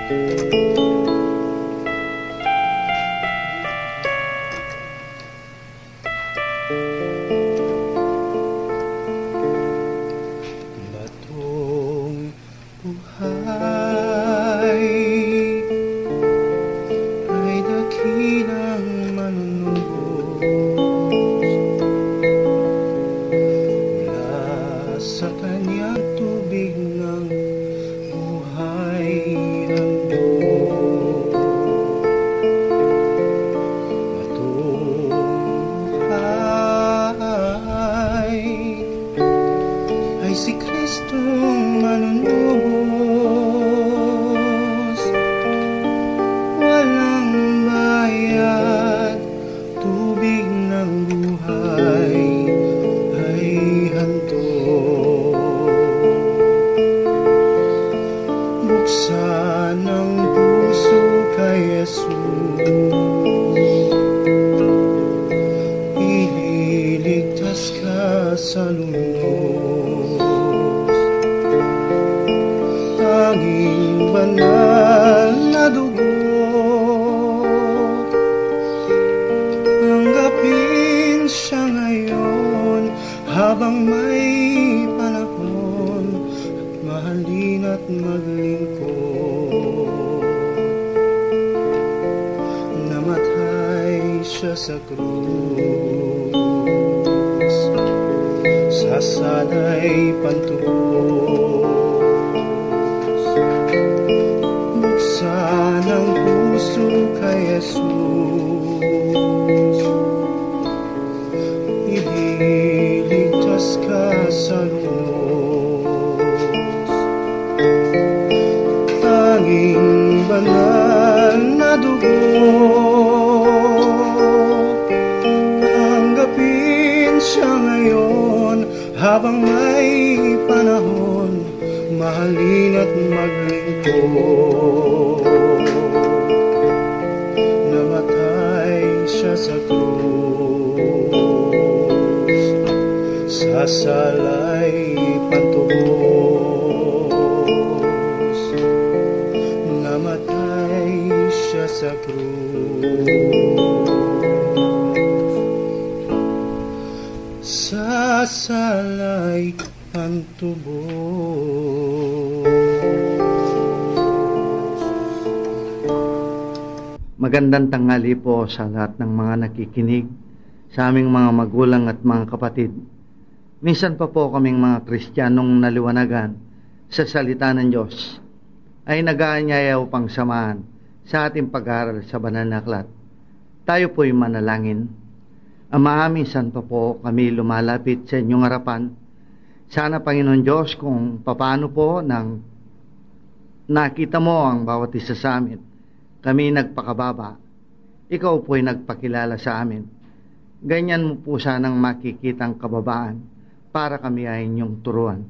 Batong buhay ay dakilang manunubos mula sa kanyang tubig ng buhay handog. Batong buhay ay si Kristong manunubos, walang bayad, tubig ng buhay ay handog. Buksan ang puso kay Jesus, ililigtas ka sa lubos. Tanging banal na dugo, tanggapin siya ngayon habang may panahon, at mahalin at maglingkod. Namatay siya sa krus, sasanay pantubos. Buksan ang puso kay Jesus, ililigtas ka sa lubos. Tanging banal na dugo, tanggapin siya ngayon habang may panahon, mahalin at maglingkod. Namatay siya sa krus, sasalay pantubos. Namatay siya sa krus, sasalay pantubos. Magandang tanghali po sa lahat ng mga nakikinig, sa aming mga magulang at mga kapatid. Minsan pa po kaming mga Kristiyanong naliwanagan sa salita ng Diyos ay nag-aanyaya upang samahan sa ating pag-aaral sa banal na aklat. Tayo po'y manalangin. Ama, minsan pa po kami lumalapit sa inyong harapan. Sana, Panginoon Diyos, kung papaano po nang nakita mo ang bawat isa sa amin, kami nagpakababa, ikaw po'y nagpakilala sa amin. Ganyan mo po sanang makikitang kababaan para kami ay inyong turuan.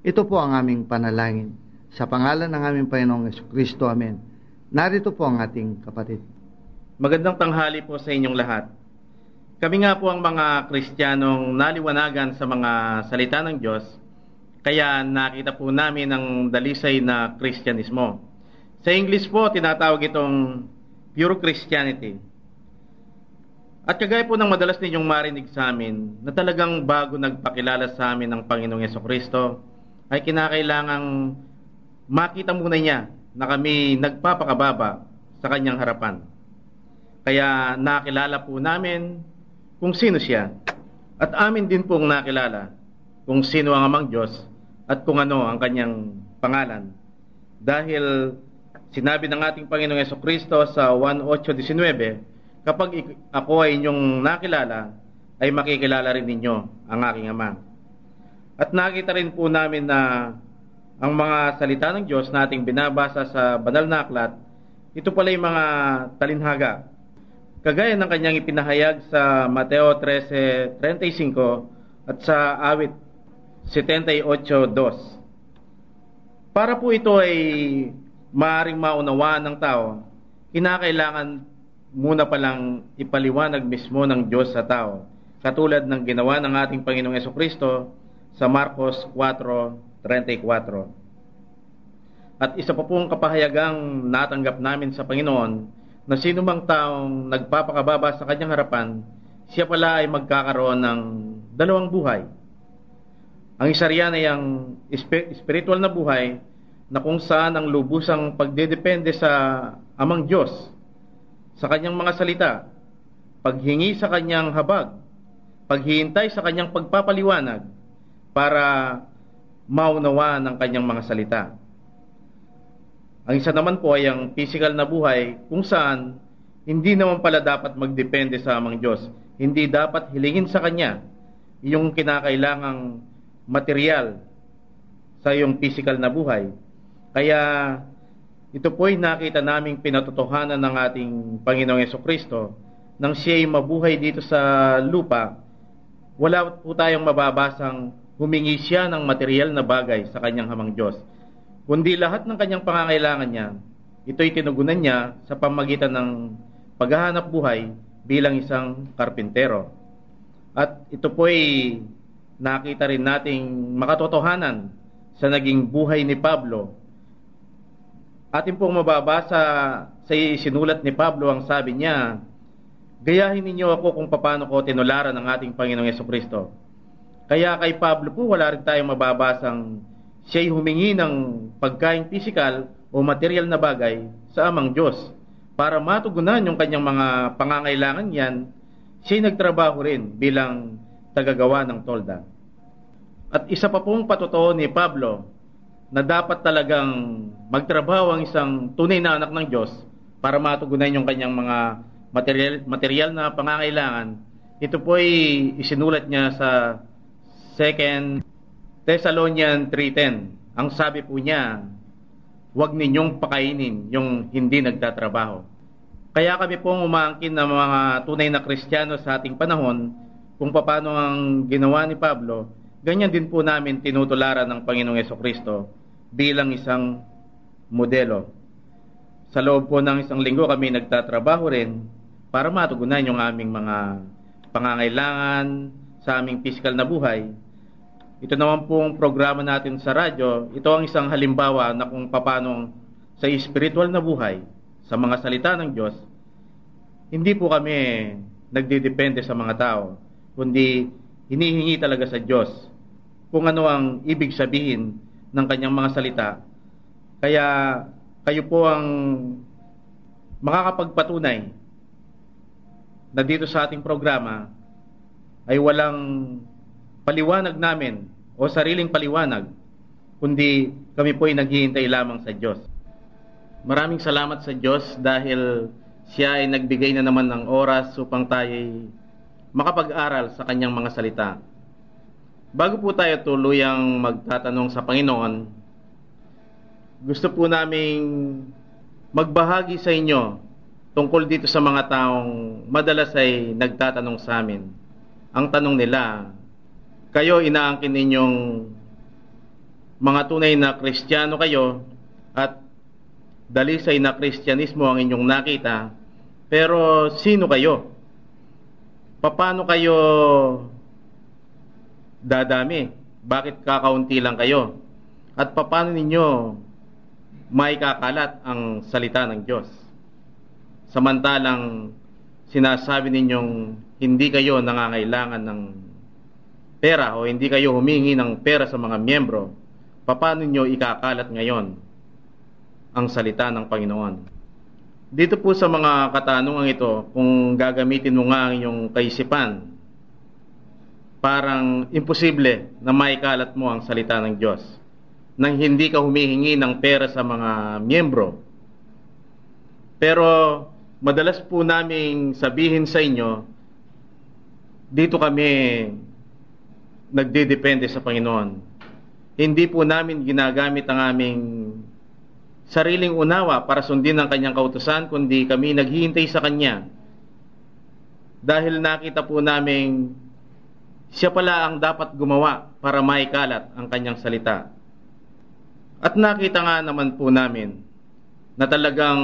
Ito po ang aming panalangin. Sa pangalan ng aming Panginoong Jesucristo, Amen. Narito po ang ating kapatid. Magandang tanghali po sa inyong lahat. Kami nga po ang mga Kristiyanong naliwanagan sa mga salita ng Diyos, kaya nakita po namin ang dalisay na Kristyanismo. Sa English po, tinatawag itong pure Christianity. At kagaya po ng madalas ninyong marinig sa amin, na talagang bago nagpakilala sa amin ng Panginoong Jesucristo, ay kinakailangang makita muna niya na kami nagpapakababa sa kanyang harapan. Kaya nakilala po namin kung sino siya, at amin din pong nakilala kung sino ang amang Diyos at kung ano ang kanyang pangalan. Dahil sinabi ng ating Panginoong Jesucristo sa 1:8-19, kapag ako ay inyong nakilala, ay makikilala rin ninyo ang aking Ama. At nakita rin po namin na ang mga salita ng Diyos na ating binabasa sa banal na aklat, ito pala yung mga talinhaga. Kagaya ng kanyang ipinahayag sa Mateo 13:35 at sa awit 78:2. Para po ito ay maaaring maunawaan ng tao, kinakailangan muna palang ipaliwanag mismo ng Diyos sa tao, katulad ng ginawa ng ating Panginoong Jesucristo sa Marcos 4:34. At isa pa pong kapahayagang natanggap namin sa Panginoon na sino mang taong nagpapakababa sa kanyang harapan, siya pala ay magkakaroon ng dalawang buhay. Ang isa riyan ay ang spiritual na buhay na kung saan ang lubusang pagdedepende sa Amang Diyos, sa kanyang mga salita, paghingi sa kanyang habag, paghihintay sa kanyang pagpapaliwanag para maunawa ng kanyang mga salita. Ang isa naman po ay ang physical na buhay kung saan hindi naman pala dapat magdepende sa Amang Diyos. Hindi dapat hilingin sa Kanya yung kinakailangang material sa iyong physical na buhay. Kaya ito po ay nakita naming pinatotohanan ng ating Panginoong Jesucristo nang siya ay mabuhay dito sa lupa. Wala po tayong mababasang humingi siya ng material na bagay sa kanyang Amang Diyos. Kundi lahat ng kanyang pangangailangan niya, ito'y tinugunan niya sa pamagitan ng paghahanap buhay bilang isang karpintero. At ito po'y nakita rin nating makatotohanan sa naging buhay ni Pablo. Atin pong mababasa sa sinulat ni Pablo ang sabi niya, gayahin ninyo ako kung paano ko tinularan ng ating Panginoong Jesucristo. Kaya kay Pablo po wala rin tayong mababasang siya'y humingi ng pagkain pisikal o material na bagay sa Amang Diyos. Para matugunan yung kanyang mga pangangailangan yan, siya'y nagtrabaho rin bilang tagagawa ng tolda. At isa pa pong patotoo ni Pablo na dapat talagang magtrabaho ang isang tunay na anak ng Diyos para matugunan yung kanyang mga material na pangangailangan. Ito po ay isinulat niya sa 2 Thessalonians 3:10. Ang sabi po niya, huwag ninyong pakainin yung hindi nagtatrabaho. Kaya kami pong umaangkin ng mga tunay na Kristiyano sa ating panahon kung paano ang ginawa ni Pablo, ganyan din po namin tinutularan ng Panginoong Jesucristo bilang isang modelo. Sa loob po ng isang linggo kami nagtatrabaho rin para matugunan yung aming mga pangangailangan sa aming physical na buhay. Ito naman pong programa natin sa radyo, ito ang isang halimbawa na kung paano sa spiritual na buhay, sa mga salita ng Diyos, hindi po kami nagdidepende sa mga tao, kundi hinihingi talaga sa Diyos kung ano ang ibig sabihin ng kanyang mga salita. Kaya kayo po ang makakapagpatunay na dito sa ating programa ay walang paliwanag namin o sariling paliwanag, kundi kami po ay naghihintay lamang sa Diyos. Maraming salamat sa Diyos dahil siya ay nagbigay na naman ng oras upang tayo ay makapag-aral sa kanyang mga salita. Bago po tayo tuluyang magtatanong sa Panginoon, gusto po naming magbahagi sa inyo tungkol dito sa mga taong madalas ay nagtatanong sa amin. Ang tanong nila, kayo inaangkin ninyong mga tunay na Kristiyano kayo at dalisay na Kristyanismo ang inyong nakita, pero sino kayo? Paano kayo dadami? Bakit kakaunti lang kayo? At paano ninyo maikakalat ang salita ng Diyos? Samantalang sinasabi ninyong hindi kayo nangangailangan ng pera o hindi kayo humingi ng pera sa mga miyembro, paano nyo ikakalat ngayon ang salita ng Panginoon? Dito po sa mga katanungan ito, kung gagamitin mo nga ang iyong kaisipan, parang imposible na maikalat mo ang salita ng Diyos nang hindi ka humihingi ng pera sa mga miyembro. Pero madalas po naming sabihin sa inyo, dito kami nagdedepende sa Panginoon. Hindi po namin ginagamit ang aming sariling unawa para sundin ang kanyang kautusan, kundi kami naghihintay sa kanya. Dahil nakita po namin siya pala ang dapat gumawa para maikalat ang kanyang salita. At nakita nga naman po namin na talagang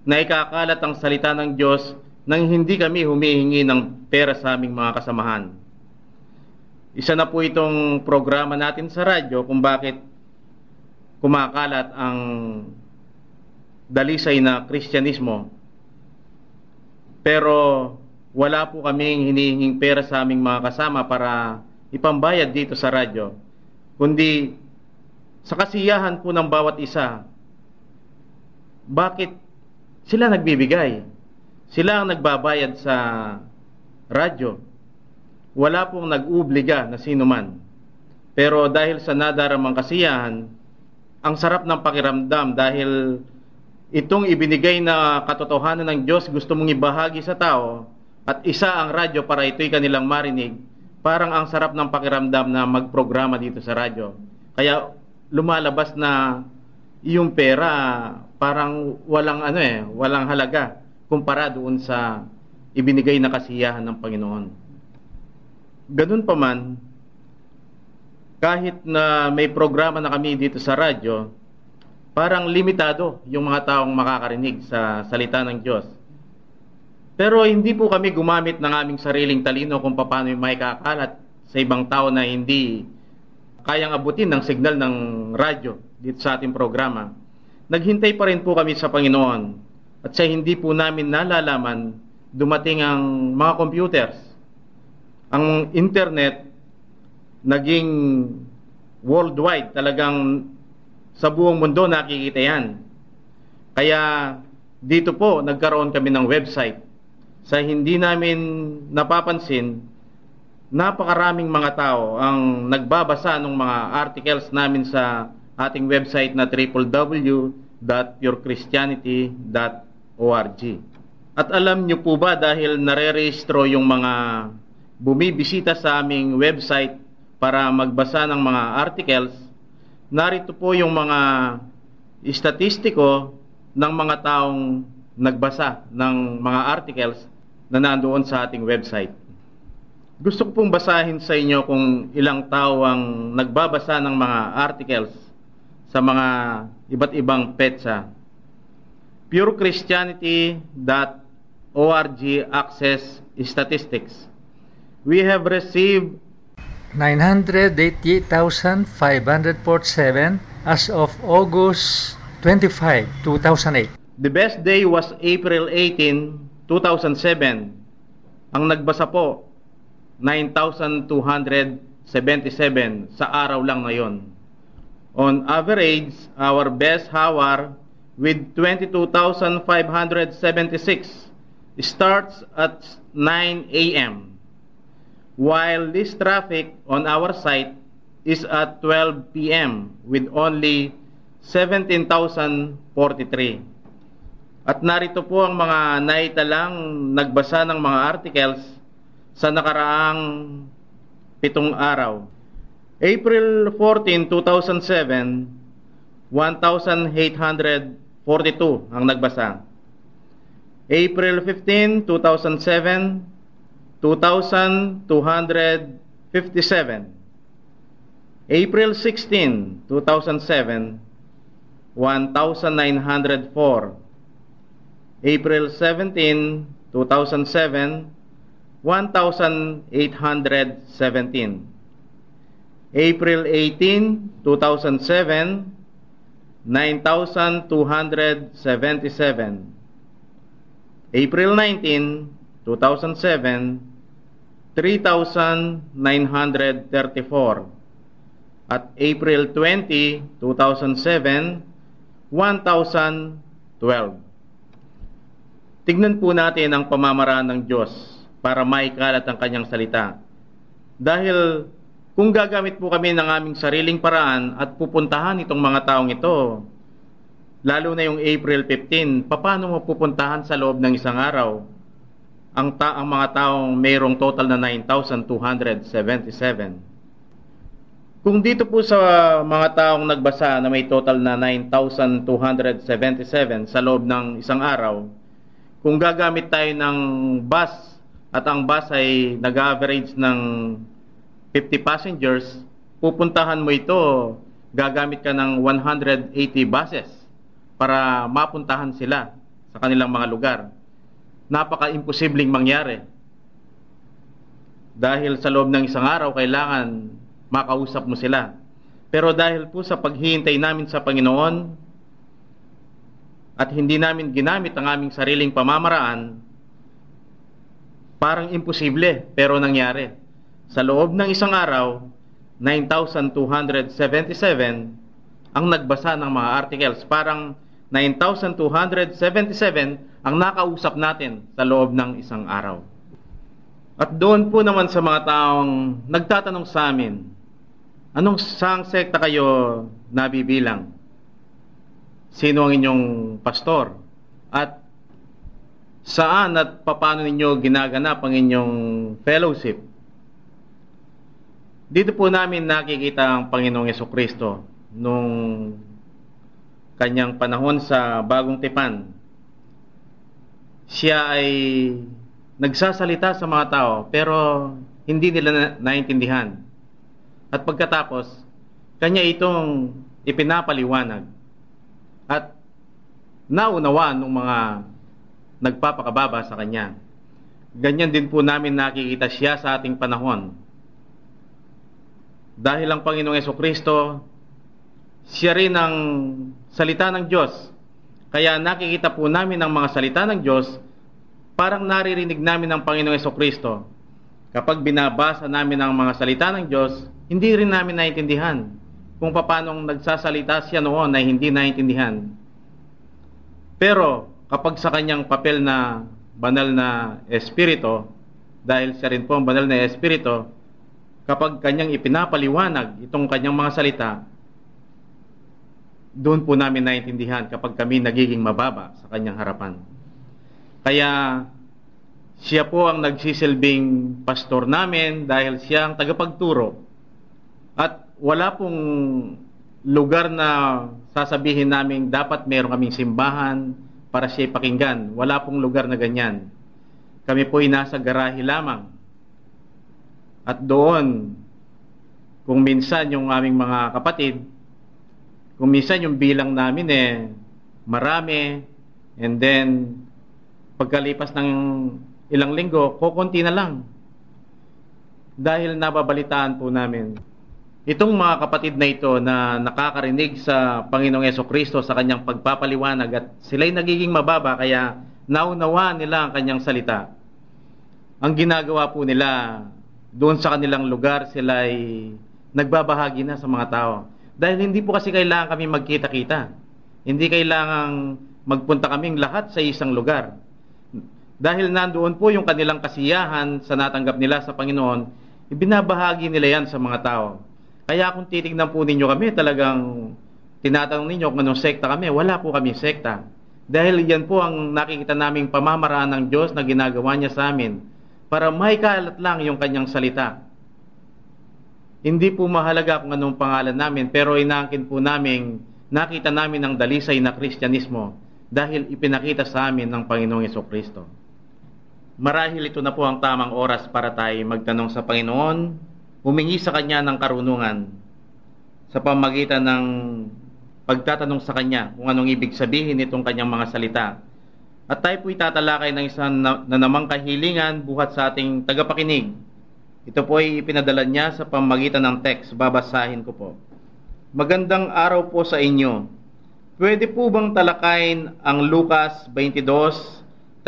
naikakalat ang salita ng Diyos nang hindi kami humihingi ng pera sa aming mga kasamahan. Isa na po itong programa natin sa radyo kung bakit kumakalat ang dalisay na Kristyanismo. Pero wala po kaming hinihinging pera sa aming mga kasama para ipambayad dito sa radyo, kundi sa kasiyahan po ng bawat isa. Bakit sila nagbibigay? Sila ang nagbabayad sa radyo. Wala pong nag-uobliga na sino man. Pero dahil sa nadaramang kasiyahan, ang sarap ng pakiramdam dahil itong ibinigay na katotohanan ng Diyos gusto mong ibahagi sa tao at isa ang radyo para ito'y kanilang marinig. Parang ang sarap ng pakiramdam na magprograma dito sa radyo. Kaya lumalabas na yung pera parang walang halaga kumpara doon sa ibinigay na kasiyahan ng Panginoon. Ganun pa man, kahit na may programa na kami dito sa radyo, parang limitado yung mga taong makakarinig sa salita ng Diyos. Pero hindi po kami gumamit ng aming sariling talino kung paano yung maikakalat sa ibang tao na hindi kayang abutin ng signal ng radyo dito sa ating programa. Naghintay pa rin po kami sa Panginoon at sa hindi po namin nalalaman, dumating ang mga computers. Ang internet naging worldwide, talagang sa buong mundo nakikita yan. Kaya dito po nagkaroon kami ng website. Sa hindi namin napapansin, napakaraming mga tao ang nagbabasa ng mga articles namin sa ating website na www.purechristianity.org. At alam nyo po ba, dahil nare-rehistro yung mga bumibisita sa aming website para magbasa ng mga articles, narito po yung mga istatistiko ng mga taong nagbasa ng mga articles na nandoon sa ating website. Gusto ko pong basahin sa inyo kung ilang tao ang nagbabasa ng mga articles sa mga iba't ibang petsa. PureChristianity.org Access Statistics. We have received 988,547 as of August 25, 2008. The best day was April 18, 2007. Ang nagbasa po, 9,277 sa araw lang na yon. On average, our best hour with 22,576 starts at 9 a.m. while this traffic on our site is at 12 p.m. with only 17,043. At narito po ang mga naitalang nagbasa ng mga articles sa nakaraang 7 araw. April 14, 2007, 1,842 ang nagbasa. April 15, 2007, 2,257. April 16, 2007, 1,904. April 17, 2007, 1,817. April 18, 2007, 9,277. April 19, 2007, 3,934. At April 20, 2007, 1,012. Tignan po natin ang pamamaraan ng Diyos para maikalat ang kanyang salita. Dahil kung gagamit po kami ng aming sariling paraan at pupuntahan itong mga taong ito, lalo na yung April 15, paano mo pupuntahan sa loob ng isang araw ang mga taong mayroong total na 9,277? Kung dito po sa mga taong nagbasa na may total na 9,277 sa loob ng isang araw, kung gagamit tayo ng bus at ang bus ay nag-average ng 50 passengers, pupuntahan mo ito, gagamit ka ng 180 buses para mapuntahan sila sa kanilang mga lugar. Napaka-imposibleng mangyari. Dahil sa loob ng isang araw, kailangan makausap mo sila. Pero dahil po sa paghihintay namin sa Panginoon at hindi namin ginamit ang aming sariling pamamaraan, parang imposible, pero nangyari. Sa loob ng isang araw, 9,277 ang nagbasa ng mga articles. Parang 9,277 ang nakausap natin sa loob ng isang araw. At doon po naman sa mga taong nagtatanong sa amin, anong saang sekta kayo nabibilang? Sino ang inyong pastor? At saan at paano ninyo ginaganap ang inyong fellowship? Dito po namin nakikita ang Panginoong Jesucristo nung kanyang panahon sa Bagong Tipan. Siya ay nagsasalita sa mga tao pero hindi nila naintindihan. At pagkatapos, kanya itong ipinapaliwanag at naunawaan ng mga nagpapakababa sa kanya. Ganyan din po namin nakikita siya sa ating panahon. Dahil ang Panginoong Jesucristo, siya rin ang salita ng Diyos. Kaya nakikita po namin ang mga salita ng Diyos, parang naririnig namin ang Panginoong Jesucristo. Kapag binabasa namin ang mga salita ng Diyos, hindi rin namin naintindihan kung paano nagsasalita siya noon ay hindi naintindihan. Pero kapag sa kanyang papel na banal na espiritu, dahil siya rin po ang banal na espiritu, kapag kanyang ipinapaliwanag itong kanyang mga salita, doon po namin naintindihan kapag kami nagiging mababa sa kanyang harapan. Kaya siya po ang nagsisilbing pastor namin dahil siya ang tagapagturo. At wala pong lugar na sasabihin namin dapat meron kaming simbahan para siya ipakinggan. Wala pong lugar na ganyan. Kami po ay nasa garahe lamang. At doon, kung minsan yung aming mga kapatid, kung minsan yung bilang namin marami, and then pagkalipas ng ilang linggo, kukunti na lang. Dahil nababalitaan po namin. Itong mga kapatid na ito na nakakarinig sa Panginoong Jesucristo sa kanyang pagpapaliwanag at sila'y nagiging mababa kaya naunawaan nila ang kanyang salita. Ang ginagawa po nila, doon sa kanilang lugar sila'y nagbabahagi na sa mga tao. Dahil hindi po kasi kailangan kami magkita-kita. Hindi kailangan magpunta kaming lahat sa isang lugar. Dahil nandoon po yung kanilang kasiyahan sa natanggap nila sa Panginoon, ibinabahagi nila yan sa mga tao. Kaya kung titignan po ninyo kami, talagang tinatanong ninyo kung anong sekta kami, wala po kami sekta. Dahil yan po ang nakikita naming pamamaraan ng Diyos na ginagawa niya sa amin para maikalat lang yung kanyang salita. Hindi po mahalaga kung anong pangalan namin, pero inaangkin po namin, nakita namin ang dalisay na Kristyanismo dahil ipinakita sa amin ng Panginoong Jesucristo. Marahil ito na po ang tamang oras para tayo magtanong sa Panginoon, humingi sa Kanya ng karunungan sa pamagitan ng pagtatanong sa Kanya kung anong ibig sabihin nitong Kanyang mga salita. At tayo po itatalakay ng isang na namang kahilingan buhat sa ating tagapakinig. Ito po ay ipinadala niya sa pamagitan ng text. Babasahin ko po. Magandang araw po sa inyo. Pwede po bang talakayin ang Lucas 22:35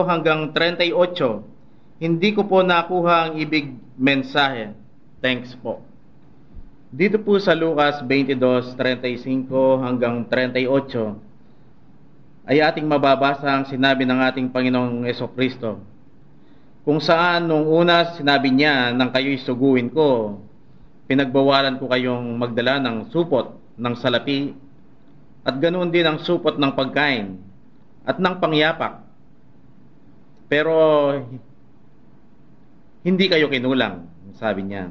hanggang 38? Hindi ko po nakuha ang ibig mensahe. Thanks po. Dito po sa Lucas 22:35 hanggang 38 ay ating mababasa ang sinabi ng ating Panginoong Jesucristo. Kung saan nung una sinabi niya nang kayo'y suguin ko, pinagbawalan ko kayong magdala ng supot ng salapi at ganoon din ang supot ng pagkain at ng pangyapak. Pero hindi kayo kinulang, sabi niya.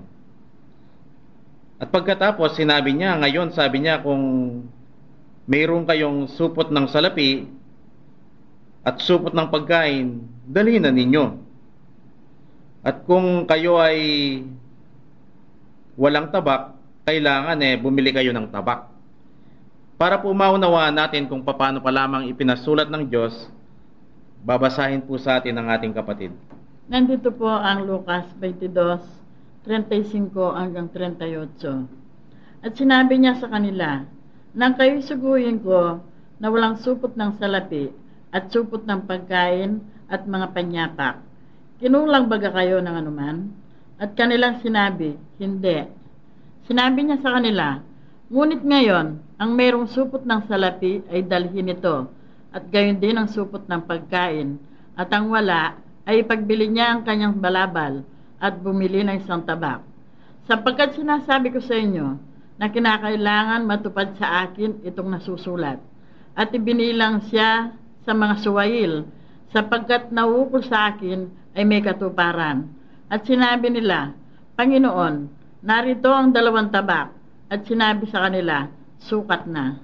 At pagkatapos sinabi niya, ngayon sabi niya, kung mayroon kayong supot ng salapi at supot ng pagkain, dali na ninyo. At kung kayo ay walang tabak, kailangan bumili kayo ng tabak. Para po maunawaan natin kung paano pa lamang ipinasulat ng Diyos, babasahin po sa atin ng ating kapatid. Nandito po ang Lucas 22:35 hanggang 38. At sinabi niya sa kanila, nang kayo'y suguhin ko na walang supot ng salapi at supot ng pagkain at mga panyapak, kinulang baga kayo ng anuman? At kanilang sinabi, hindi. Sinabi niya sa kanila, ngunit ngayon, ang mayroong supot ng salapi ay dalhin ito, at gayon din ang supot ng pagkain, at ang wala ay ipagbili niya ang kanyang balabal at bumili ng isang tabak. Sapagkat sinasabi ko sa inyo na kinakailangan matupad sa akin itong nasusulat. At ibinilang siya sa mga suwail, sapagkat nauukol sa akin ay may katuparan. At sinabi nila, Panginoon, narito ang 2 tabak. At sinabi sa kanila, sukat na.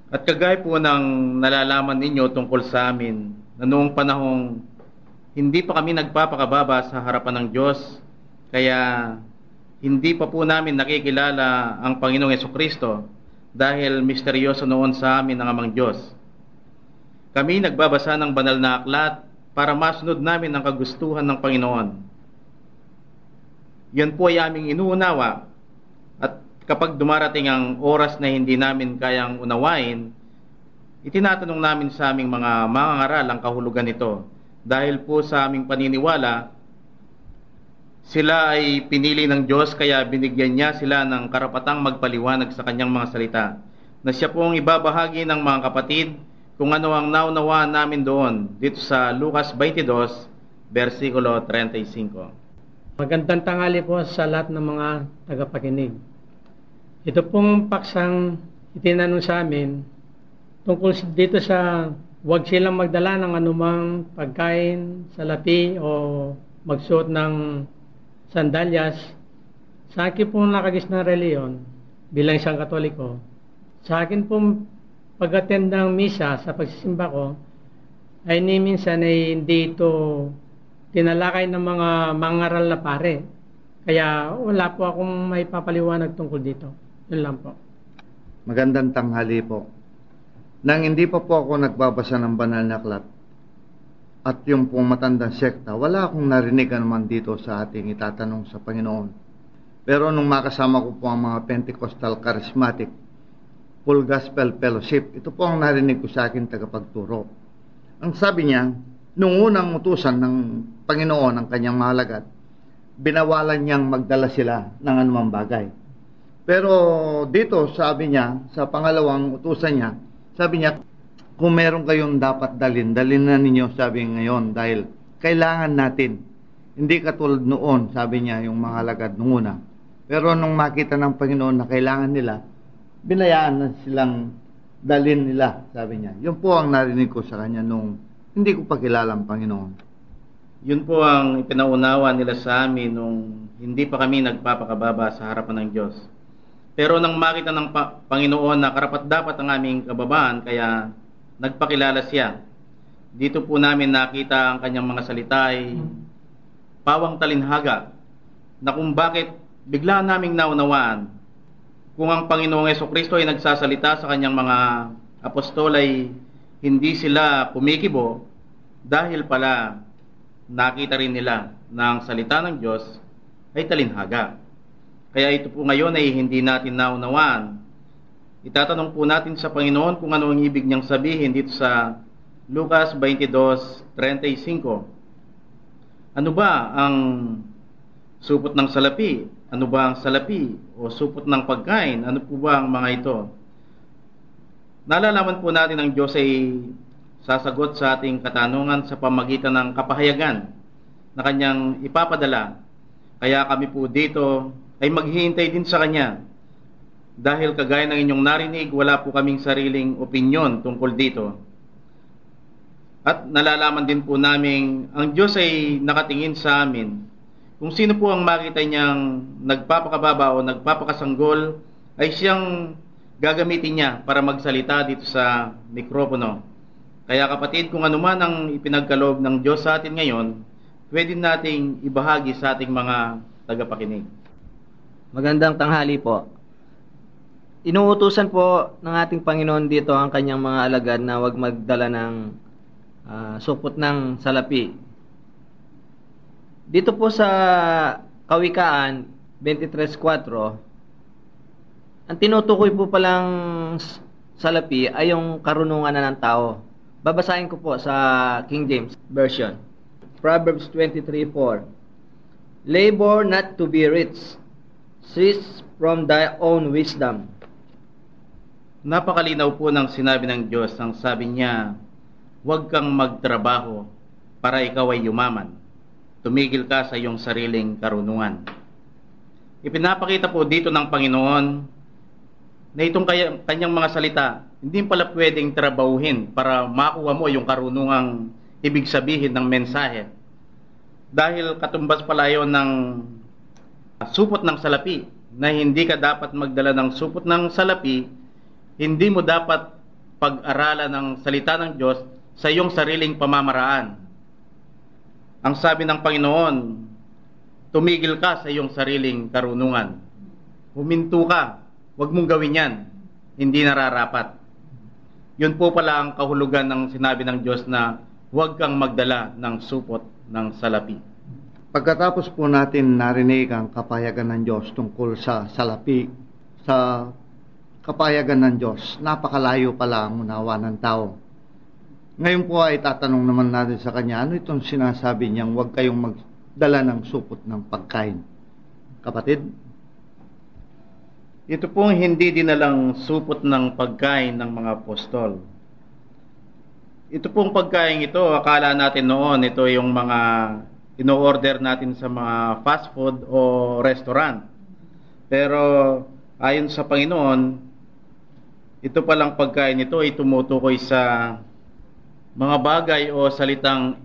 At kagaya po ng nalalaman ninyo tungkol sa amin, na noong panahong hindi pa kami nagpapakababa sa harapan ng Diyos, kaya hindi pa po namin nakikilala ang Panginoong Jesucristo dahil misteryoso noon sa amin ang Amang Diyos. Kami nagbabasa ng banal na aklat para masunod namin ang kagustuhan ng Panginoon. Yan po ay aming inuunawa, at kapag dumarating ang oras na hindi namin kayang unawain, itinatanong namin sa aming mga mangangaral ang kahulugan nito. Dahil po sa aming paniniwala, sila ay pinili ng Diyos, kaya binigyan niya sila ng karapatang magpaliwanag sa kanyang mga salita, na siya pong ibabahagi ng mga kapatid kung ano ang naunawaan namin doon dito sa Lucas 22, versikulo 35. Magandang tanghali po sa lahat ng mga tagapakinig. Ito pong paksang itinanong sa amin tungkol dito sa huwag silang magdala ng anumang pagkain, salapi o magsuot ng sandalyas. Sa akin pong nakagis na reliyon bilang isang Katoliko, sa akin pong pag-attend ng misa sa pagsisimba ko ay ni minsan ay hindi ito tinalakay ng mga mangaral na pare. Kaya wala po akong may papaliwanag tungkol dito. Yun lang po. Magandang tanghali po. Nang hindi pa po ako nagbabasa ng banal na aklat at yung pong matandang sekta, wala akong narinig naman dito sa ating itatanong sa Panginoon. Pero nung makasama ko po ang mga Pentecostal Charismatic Full Gospel Fellowship, ito po ang narinig ko sa akin tagapagturo. Ang sabi niya, nung unang utusan ng Panginoon ang kanyang mga alagad, binawalan niyang magdala sila ng anumang bagay. Pero dito sabi niya, sa pangalawang utusan niya, sabi niya, kung meron kayong dapat dalhin na ninyo, sabi ngayon, dahil kailangan natin. Hindi katulad noon, sabi niya, yung mga alagad nung una. Pero nung makita ng Panginoon na kailangan nila, binayaan na silang dalhin nila, sabi niya. Yun po ang narinig ko sa kanya nung hindi ko pa kilala ang Panginoon. Yun po ang ipinaunawa nila sa amin nung hindi pa kami nagpapakababa sa harapan ng Diyos. Pero nang makita ng Panginoon na karapat-dapat ang aming kababaan, kaya nagpakilala siya. Dito po namin nakita ang kanyang mga salita ay pawang talinhaga, na kung bakit bigla naming naunawaan kung ang Panginoong Jesucristo ay nagsasalita sa kanyang mga apostol ay hindi sila kumikibo, dahil pala nakita rin nila na ang salita ng Diyos ay talinhaga. Kaya ito po ngayon ay hindi natin naunawaan. Itatanong po natin sa Panginoon kung ano ang ibig niyang sabihin dito sa Lucas 22:35. Ano ba ang supot ng salapi? Ano ba ang salapi o supot ng pagkain? Ano po ba ang mga ito? Nalalaman po natin ang Diyos ay sasagot sa ating katanungan sa pamagitan ng kapahayagan na kanyang ipapadala. Kaya kami po dito ay maghihintay din sa kanya. Dahil kagaya ng inyong narinig, wala po kaming sariling opinyon tungkol dito. At nalalaman din po namin, ang Diyos ay nakatingin sa amin. Kung sino po ang makita niyang nagpapakababa o nagpapakasanggol, ay siyang gagamitin niya para magsalita dito sa mikropono. Kaya kapatid, kung ano man ang ipinagkaloob ng Diyos sa atin ngayon, pwede nating ibahagi sa ating mga tagapakinig. Magandang tanghali po. Inuutusan po ng ating Panginoon dito ang kanyang mga alagad na huwag magdala ng supot ng salapi. Dito po sa Kawikaan 23:4, Ang tinutukoy po palang salapi ay yung karunungan na ng tao. Babasahin ko po sa King James Version. Proverbs 23:4. Labor not to be rich, cease from thy own wisdom. Napakalinaw po ng sinabi ng Diyos. Ang sabi niya, huwag kang magtrabaho para ikaw ay yumaman. Tumigil ka sa iyong sariling karunungan. Ipinapakita po dito ng Panginoon na itong kanyang mga salita, hindi pala pwedeng trabahuhin para makuha mo yung karunungang ibig sabihin ng mensahe. Dahil katumbas pala yun ng supot ng salapi, na hindi ka dapat magdala ng supot ng salapi, hindi mo dapat pag-aralan ng salita ng Diyos sa iyong sariling pamamaraan. Ang sabi ng Panginoon, tumigil ka sa iyong sariling karunungan. Huminto ka, huwag mong gawin yan, hindi nararapat. Yun po pala ang kahulugan ng sinabi ng Diyos na huwag kang magdala ng supot ng salapi. Pagkatapos po natin narinig ang kapayagan ng Diyos tungkol sa salapi, sa kapayagan ng Diyos, napakalayo pala ang unawa ng tao. Ngayon po ay tatanong naman natin sa Kanya, ano itong sinasabi niyang huwag kayong magdala ng supot ng pagkain? Kapatid? Ito pong hindi dinalang supot ng pagkain ng mga apostol. Ito pong pagkain ito, akala natin noon, ito yung mga ino-order natin sa mga fast food o restaurant. Pero ayon sa Panginoon, ito palang pagkain ito ay tumutukoy sa mga bagay o salitang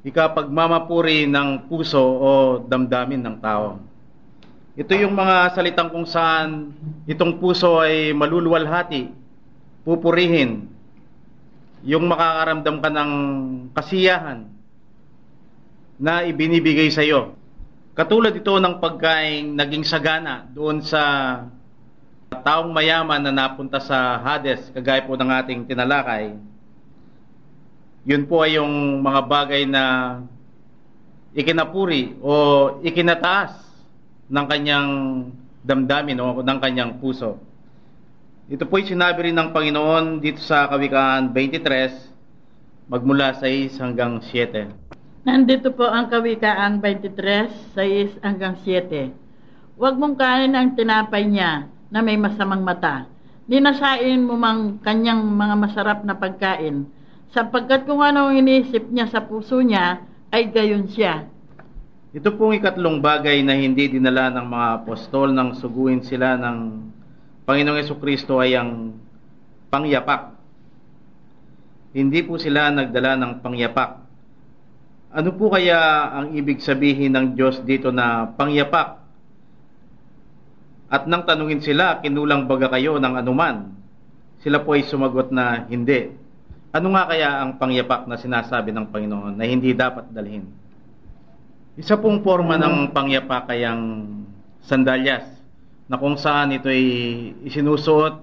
ikapagmamapuri ng puso o damdamin ng tao. Ito yung mga salitang kung saan itong puso ay maluluwalhati, pupurihin, yung makakaramdam ka ng kasiyahan na ibinibigay sa iyo. Katulad ito ng pagkain naging sagana doon sa taong mayaman na napunta sa Hades, kagaya po ng ating tinalakay. Yun po ay yung mga bagay na ikinapuri o ikinataas ng kanyang damdamin o ng kanyang puso. Ito po ay sinabi rin ng Panginoon dito sa Kawikaan 23, magmula 6 hanggang 7. Nandito po ang Kawikaan 23, 6 hanggang 7. Huwag mong kain ang tinapay niya na may masamang mata. Dinasain mo mang kanyang mga masarap na pagkain, sapagkat kung ano ang iniisip niya sa puso niya, ay gayon siya. Ito pong ikatlong bagay na hindi dinala ng mga apostol nang suguin sila ng Panginoong Jesucristo ay ang pangyapak. Hindi po sila nagdala ng pangyapak. Ano po kaya ang ibig sabihin ng Diyos dito na pangyapak? At nang tanungin sila, kinulang baga kayo ng anuman? Sila po ay sumagot na hindi. Ano nga kaya ang pangyapak na sinasabi ng Panginoon na hindi dapat dalhin? Isa pong forma ng pangyapak ay ang sandalyas, na kung saan ito ay isinusuot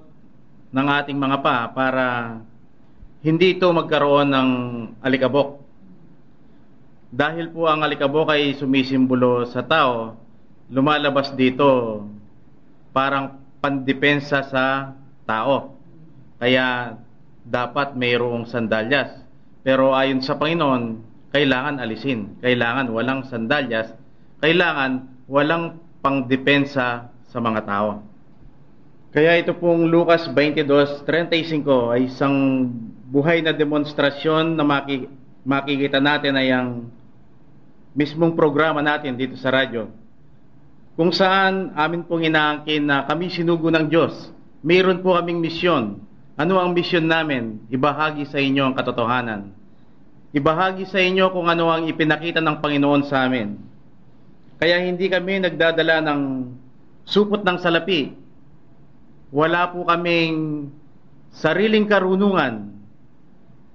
ng ating mga pa para hindi ito magkaroon ng alikabok. Dahil po ang alikabok ay sumisimbolo sa tao, lumalabas dito parang pandepensa sa tao. Kaya dapat mayroong sandalyas. Pero ayon sa Panginoon, kailangan alisin. Kailangan walang sandalyas. Kailangan walang pangdepensa sa mga tao. Kaya ito pong Lucas 22:35 ay isang buhay na demonstrasyon na makikita natin ay ang mismong programa natin dito sa radyo, kung saan amin pong inaangkin na kami sinugo ng Diyos. Mayroon po kaming misyon. Ano ang misyon namin? Ibahagi sa inyo ang katotohanan. Ibahagi sa inyo kung ano ang ipinakita ng Panginoon sa amin. Kaya hindi kami nagdadala ng supot ng salapi. Wala po kaming sariling karunungan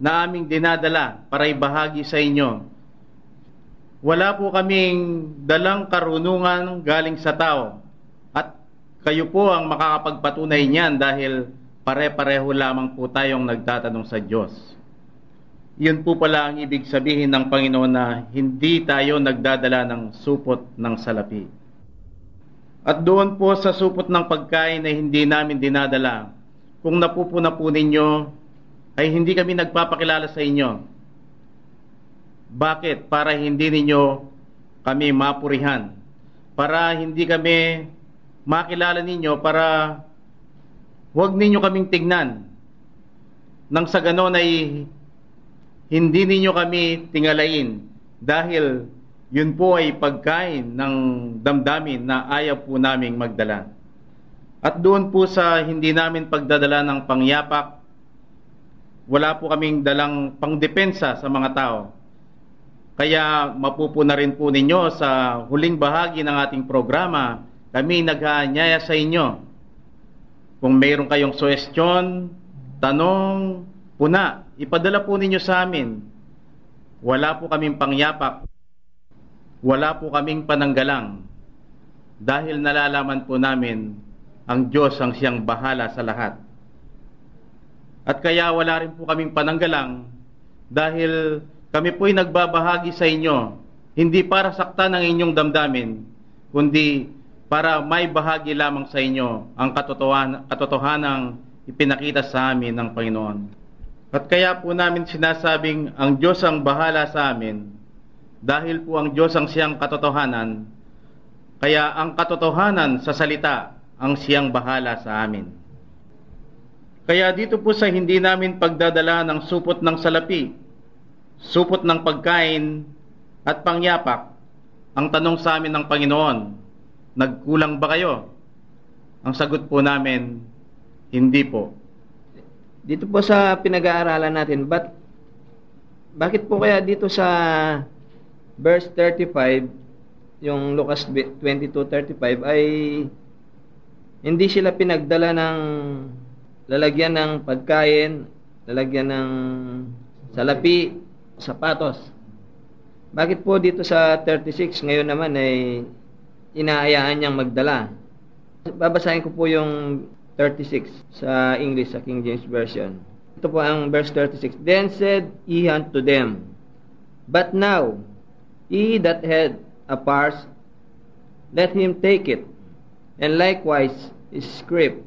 na aming dinadala para ibahagi sa inyo. Wala po kaming dalang karunungan galing sa tao. At kayo po ang makakapagpatunay niyan dahil pare-pareho lamang po tayong nagtatanong sa Diyos. Yun po pala ang ibig sabihin ng Panginoon na hindi tayo nagdadala ng supot ng salapi. At doon po sa supot ng pagkain na hindi namin dinadala, kung napupuna po ninyo, ay hindi kami nagpapakilala sa inyo. Bakit? Para hindi ninyo kami mapurihan. Para hindi kami makilala ninyo, para huwag ninyo kaming tignan. Nang sa ganon ay hindi ninyo kami tingalain. Dahil yun po ay pagkain ng damdamin na ayaw po naming magdala. At doon po sa hindi namin pagdadala ng pangyapak, wala po kaming dalang pangdepensa sa mga tao. Kaya mapupuna rin po ninyo sa huling bahagi ng ating programa, kami nag-aanyaya sa inyo. Kung mayroon kayong suwestyon, tanong, puna, ipadala po ninyo sa amin. Wala po kaming pangyapak. Wala po kaming pananggalang. Dahil nalalaman po namin ang Diyos ang siyang bahala sa lahat. At kaya wala rin po kaming pananggalang dahil kami po'y nagbabahagi sa inyo, hindi para saktan ang inyong damdamin, kundi para may bahagi lamang sa inyo ang katotohanang ipinakita sa amin ng Panginoon. At kaya po namin sinasabing ang Diyos ang bahala sa amin, dahil po ang Diyos ang siyang katotohanan, kaya ang katotohanan sa salita ang siyang bahala sa amin. Kaya dito po sa hindi namin pagdadala ng supot ng salapi, supot ng pagkain at pangyapak, ang tanong sa amin ng Panginoon, nagkulang ba kayo? Ang sagot po namin, hindi po. Dito po sa pinag-aaralan natin, bakit po kaya dito sa verse 35, yung Lucas 22:35, ay hindi sila pinagdala ng lalagyan ng pagkain, lalagyan ng salapi, sapatos? Bakit po dito sa 36 ngayon naman ay inaayaan niyang magdala? Babasahin ko po yung 36 sa English, sa King James Version. Ito po ang verse 36. Then said he unto them, But now, he that had a purse, let him take it, and likewise his scrip.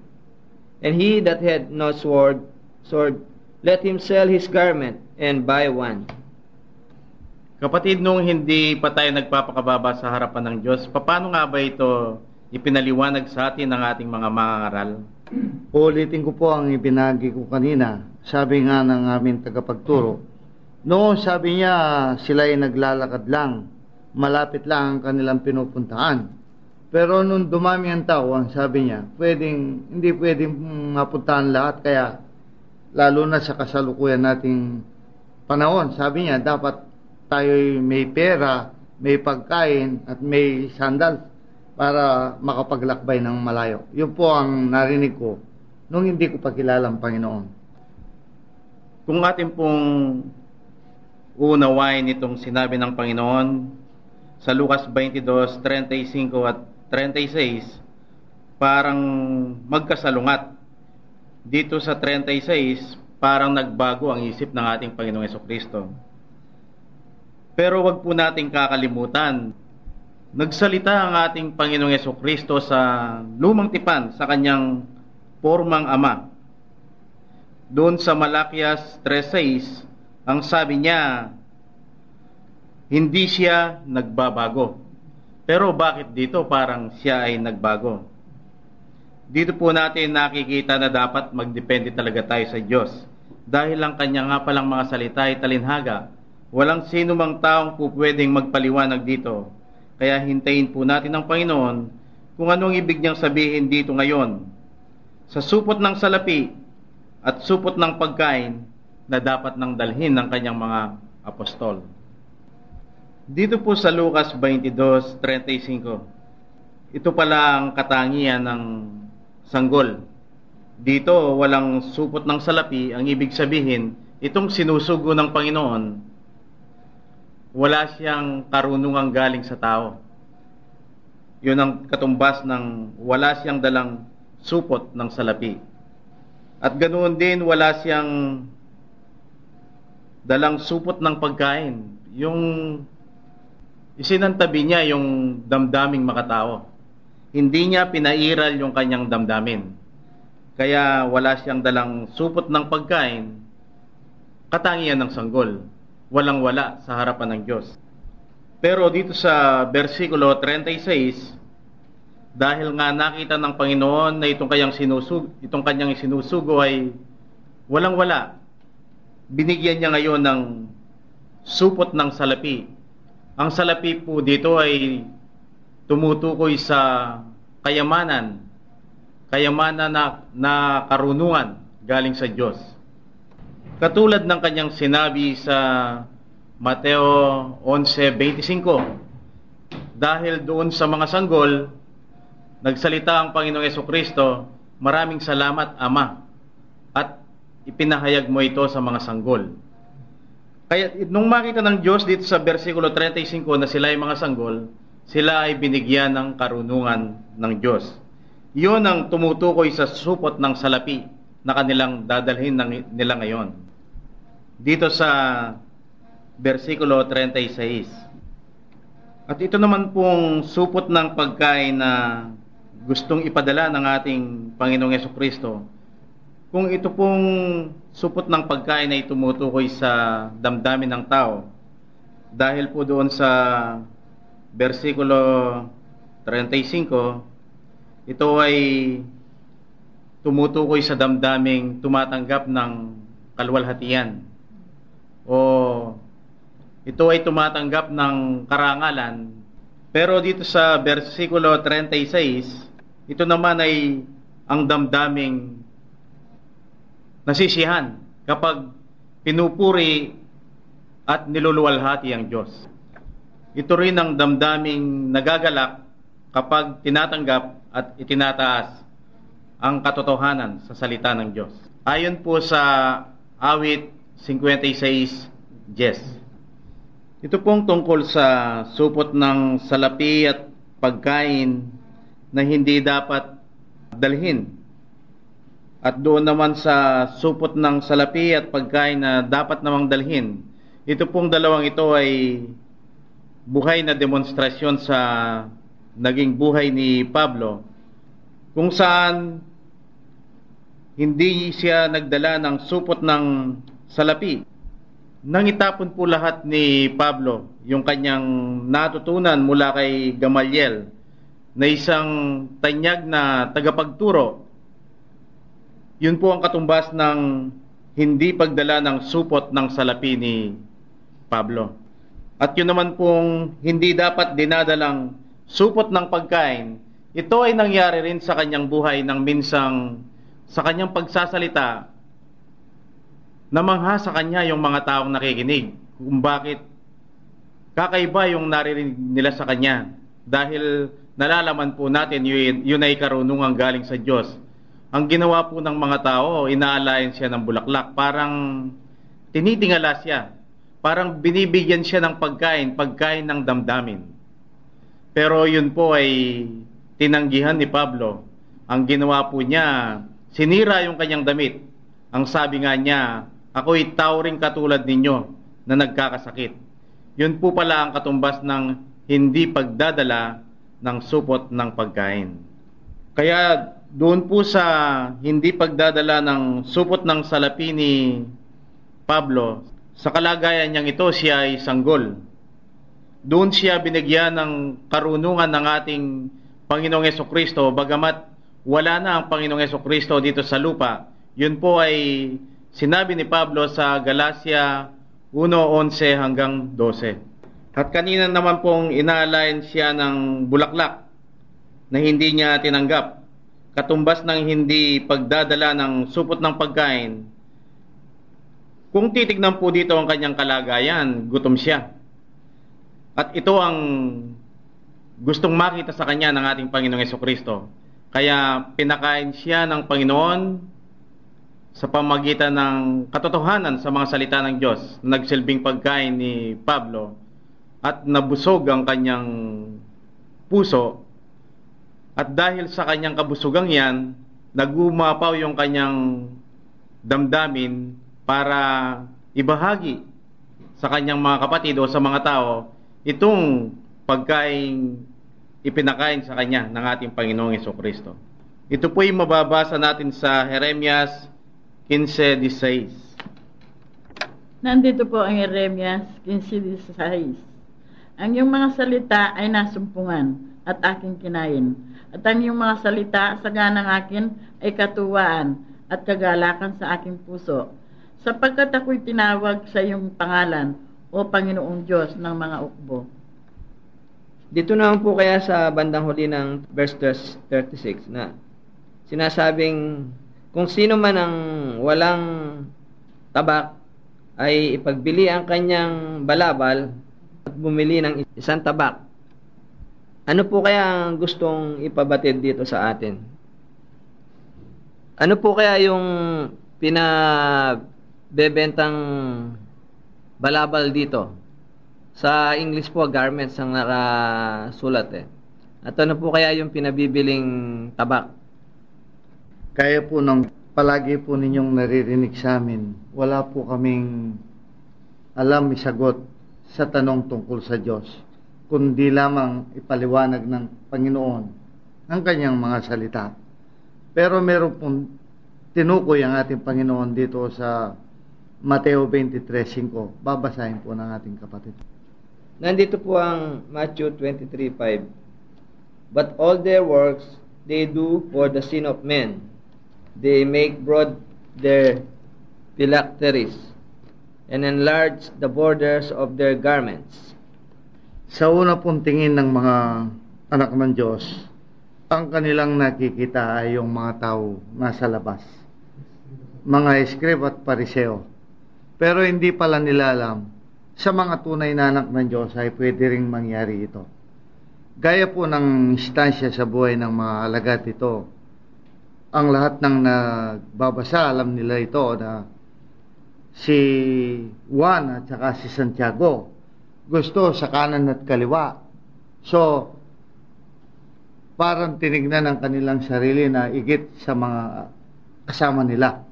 And he that had no sword, let him sell his garment, and buy one. Kapatid, nung hindi pa tayo nagpapakababa sa harapan ng Diyos, paano nga ba ito ipinaliwanag sa atin ng ating mga mangangaral? Ulitin ko po ang ibinagi ko kanina. Sabi nga ng aming tagapagturo, noon sabi niya sila ay naglalakad lang, malapit lang ang kanilang pinupuntahan. Pero nung dumami ang tao, ang sabi niya, hindi pwedeng mapuntahan lahat, kaya lalo na sa kasalukuyan nating panahon, sabi niya, dapat tayo'y may pera, may pagkain, at may sandals para makapaglakbay ng malayo. Yun po ang narinig ko nung hindi ko pa kilala ang Panginoon. Kung atin pong unawain itong sinabi ng Panginoon sa Lucas 22:35 at 36, parang magkasalungat. Dito sa 36, parang nagbago ang isip ng ating Panginoong Hesukristo. Pero wag po nating kakalimutan, nagsalita ang ating Panginoong Hesukristo sa lumang tipan sa kanyang pormang ama. Doon sa Malakias 3:6, ang sabi niya, hindi siya nagbabago. Pero bakit dito parang siya ay nagbago? Dito po natin nakikita na dapat magdepende talaga tayo sa Diyos. Dahil ang kanya nga palang mga salita ay talinhaga. Walang sino mang taong po pwedeng magpaliwanag dito. Kaya hintayin po natin ang Panginoon kung anong ibig niyang sabihin dito ngayon. Sa supot ng salapi at supot ng pagkain na dapat nang dalhin ng kanyang mga apostol. Dito po sa Lucas 22:35, ito pala ang katangian ng sanggol. Dito walang supot ng salapi, ang ibig sabihin, itong sinusugo ng Panginoon, wala siyang karunungang galing sa tao. Yun ang katumbas ng wala siyang dalang supot ng salapi. At ganoon din, wala siyang dalang supot ng pagkain. Yung isinantabi niya yung damdaming makatao. hindi niya pinairal yung kanyang damdamin. Kaya wala siyang dalang supot ng pagkain, katangian ng sanggol. Walang-wala sa harapan ng Diyos. Pero dito sa versikulo 36, dahil nga nakita ng Panginoon na itong kanyang sinusugo ay walang-wala, binigyan niya ngayon ng supot ng salapi. Ang salapi po dito ay tumutukoy sa kayamanan na karunungan galing sa Diyos. Katulad ng kanyang sinabi sa Mateo 11:25, dahil doon sa mga sanggol, nagsalita ang Panginoong Jesucristo, maraming salamat, Ama, at ipinahayag mo ito sa mga sanggol. Kaya nung makita ng Diyos dito sa versikulo 35 na sila ay mga sanggol, sila ay binigyan ng karunungan ng Diyos. Iyon ang tumutukoy sa supot ng salapi na kanilang dadalhin nila ngayon. Dito sa versikulo 36. At ito naman pong supot ng pagkain na gustong ipadala ng ating Panginoong Jesucristo. Kung ito pong supot ng pagkain ay tumutukoy sa damdamin ng tao, dahil po doon sa versikulo 35, ito ay tumutukoy sa damdaming tumatanggap ng kaluwalhatian, o ito ay tumatanggap ng karangalan. Pero dito sa versikulo 36, ito naman ay ang damdaming nasisihan kapag pinupuri at niluluwalhati ang Diyos. Ito rin ang damdaming nagagalak kapag tinatanggap at itinataas ang katotohanan sa salita ng Diyos. Ayon po sa awit 56:10. Ito pong tungkol sa supot ng salapi at pagkain na hindi dapat dalhin. At doon naman sa supot ng salapi at pagkain na dapat namang dalhin. Ito pong dalawang ito ay buhay na demonstrasyon sa naging buhay ni Pablo, kung saan hindi siya nagdala ng supot ng salapi. Nang itapon po lahat ni Pablo yung kanyang natutunan mula kay Gamaliel, na isang tanyag na tagapagturo. Yun po ang katumbas ng hindi pagdala ng supot ng salapi ni Pablo. At yun naman pong hindi dapat dinadalang supot ng pagkain, ito ay nangyari rin sa kanyang buhay nang minsang sa kanyang pagsasalita, namangha sa kanya yung mga taong nakikinig kung bakit kakaiba yung naririnig nila sa kanya, dahil nalalaman po natin yun ay karunungan galing sa Diyos. Ang ginawa po ng mga tao, inaalayan siya ng bulaklak, parang tinitingala siya, parang binibigyan siya ng pagkain ng damdamin. Pero yun po ay tinanggihan ni Pablo. Ang ginawa po niya, sinira yung kanyang damit. Ang sabi nga niya, ako'y tao ring katulad ninyo na nagkakasakit. Yun po pala ang katumbas ng hindi pagdadala ng supot ng pagkain. Kaya doon po sa hindi pagdadala ng supot ng salapi ni Pablo, sa kalagayan niyang ito, siya ay sanggol. Doon siya binigyan ng karunungan ng ating Panginoong Jesucristo, bagamat wala na ang Panginoong Jesucristo dito sa lupa. Yun po ay sinabi ni Pablo sa Galacia 1:11 hanggang 12. At kanina naman pong inaalayan siya ng bulaklak na hindi niya tinanggap, katumbas ng hindi pagdadala ng supot ng pagkain. Kung titignan po dito ang kanyang kalagayan, gutom siya. At ito ang gustong makita sa kanya ng ating Panginoong Jesucristo. Kaya pinakain siya ng Panginoon sa pamagitan ng katotohanan sa mga salita ng Diyos. Nagsilbing pagkain ni Pablo at nabusog ang kanyang puso. At dahil sa kanyang kabusugang yan, nagumapaw yung kanyang damdamin para ibahagi sa kanyang mga kapatid o sa mga tao itong pagkain ipinakain sa kanya ng ating Panginoong Hesukristo. Ito po yung mababasa natin sa Jeremias 15:16. Nandito po ang Jeremias 15:16. Ang iyong mga salita ay nasumpungan at aking kinain. At ang iyong mga salita sa ganang akin ay katuwaan at kagalakan sa aking puso. Sapagkat ako'y tinawag sa iyong pangalan, o Panginoong Diyos ng mga ukbo. Dito naman po kaya sa bandang huli ng verse 36 na sinasabing kung sino man ang walang tabak ay ipagbili ang kanyang balabal at bumili ng isang tabak. Ano po kaya ang gustong ipabatid dito sa atin? Ano po kaya yung pinabebentang balabal dito? Sa English po, garments ang nakasulat At ano po kaya yung pinabibiling tabak? Kaya po nang palagi po ninyong naririnig sa amin, wala po kaming alam isagot sa tanong tungkol sa Diyos, kundi lamang ipaliwanag ng Panginoon ang kanyang mga salita. Pero meron pong tinukoy ang ating Panginoon dito sa Mateo 23:5. Babasahin po ng ating kapatid. Nandito po ang Matthew 23:5. But all their works they do for the sin of men. They make broad their phylacteries and enlarge the borders of their garments. Sa una pong tingin ng mga anak ng Diyos, ang kanilang nakikita ay yung mga tao nasa labas, mga eskrib at pariseo. Pero hindi pala nila alam, sa mga tunay na anak ng Diyos ay pwede ring mangyari ito. Gaya po ng instansya sa buhay ng mga alagad ito, ang lahat ng nagbabasa, alam nila ito na si Juan at saka si Santiago gusto sa kanan at kaliwa. So, parang tinignan ng kanilang sarili na igit sa mga kasama nila.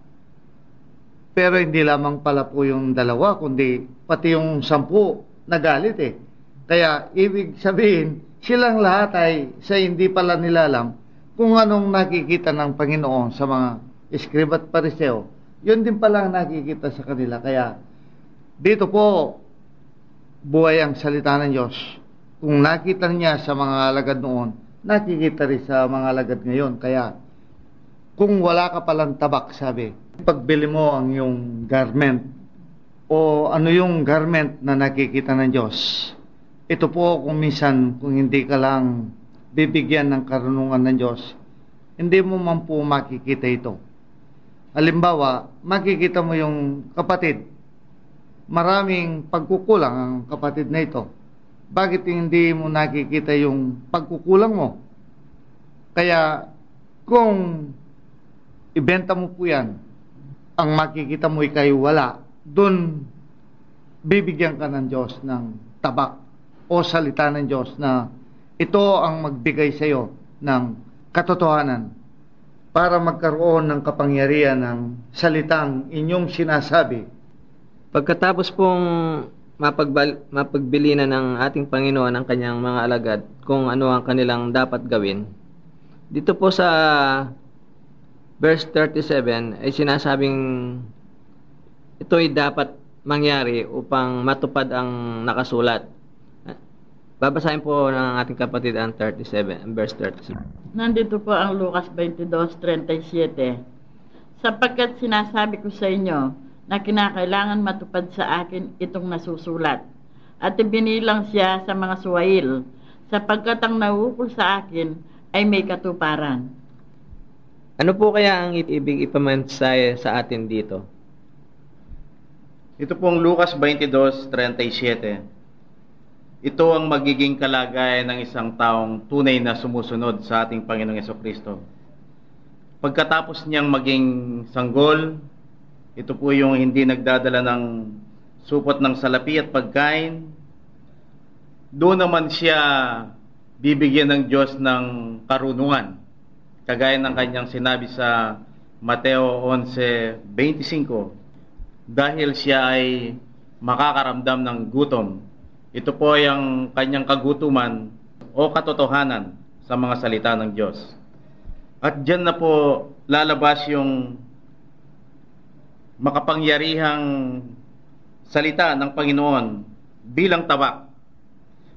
Pero hindi lamang pala po yung dalawa, kundi pati yung 10 nagalit Kaya ibig sabihin, silang lahat ay sa hindi pala nila alam kung anong nakikita ng Panginoon sa mga eskrib at pariseo. Yun din pala ang nakikita sa kanila. Kaya dito po, buhay ang salita ng Diyos. Kung nakita niya sa mga alagad noon, nakikita rin sa mga alagad ngayon. Kaya kung wala ka palang tabak, sabi, pagbili mo ang iyong garment o ano yung garment na nakikita ng Diyos. Ito po kung minsan, kung hindi ka lang bibigyan ng karunungan ng Diyos, hindi mo man po makikita ito. Halimbawa, makikita mo yung kapatid, maraming pagkukulang ang kapatid na ito. Bakit hindi mo nakikita yung pagkukulang mo? Kaya kung ibenta mo po yan, ang makikita mo ikay wala, dun bibigyan ka ng Diyos ng tabak o salita ng Diyos na ito ang magbigay sa iyo ng katotohanan para magkaroon ng kapangyarihan ng salitang inyong sinasabi. Pagkatapos pong mapagbili na ng ating Panginoon ang kanyang mga alagad kung ano ang kanilang dapat gawin, dito po sa verse 37 ay sinasabing ito'y dapat mangyari upang matupad ang nakasulat. Babasahin po ng ating kapatid ang 37, verse 37. Nandito po ang Lucas 22:37. Sapagkat sinasabi ko sa inyo na kinakailangan matupad sa akin itong nasusulat. At ibinilang siya sa mga suwail, sapagkat ang nauukol sa akin ay may katuparan. Ano po kaya ang ibig ipamansahe sa atin dito? Ito pong Lucas 22:37. Ito ang magiging kalagayan ng isang taong tunay na sumusunod sa ating Panginoong Hesukristo. Pagkatapos niyang maging sanggol, ito po yung hindi nagdadala ng supot ng salapi at pagkain. Doon naman siya bibigyan ng Diyos ng karunungan. Kagaya ng kanyang sinabi sa Mateo 11:25, dahil siya ay makakaramdam ng gutom. Ito po ay ang kanyang kagutuman o katotohanan sa mga salita ng Diyos. At diyan na po lalabas yung makapangyarihang salita ng Panginoon bilang tabak.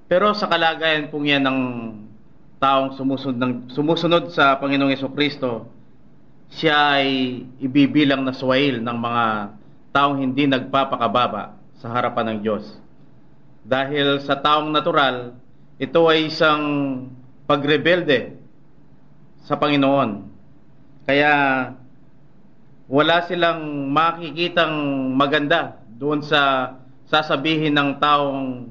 Pero sa kalagayan pong yan ng taong sumusunod sa Panginoong Jesucristo, siya ay ibibilang na suwail ng mga taong hindi nagpapakababa sa harapan ng Diyos. Dahil sa taong natural, ito ay isang pagrebelde sa Panginoon. Kaya wala silang makikitang maganda doon sa sasabihin ng taong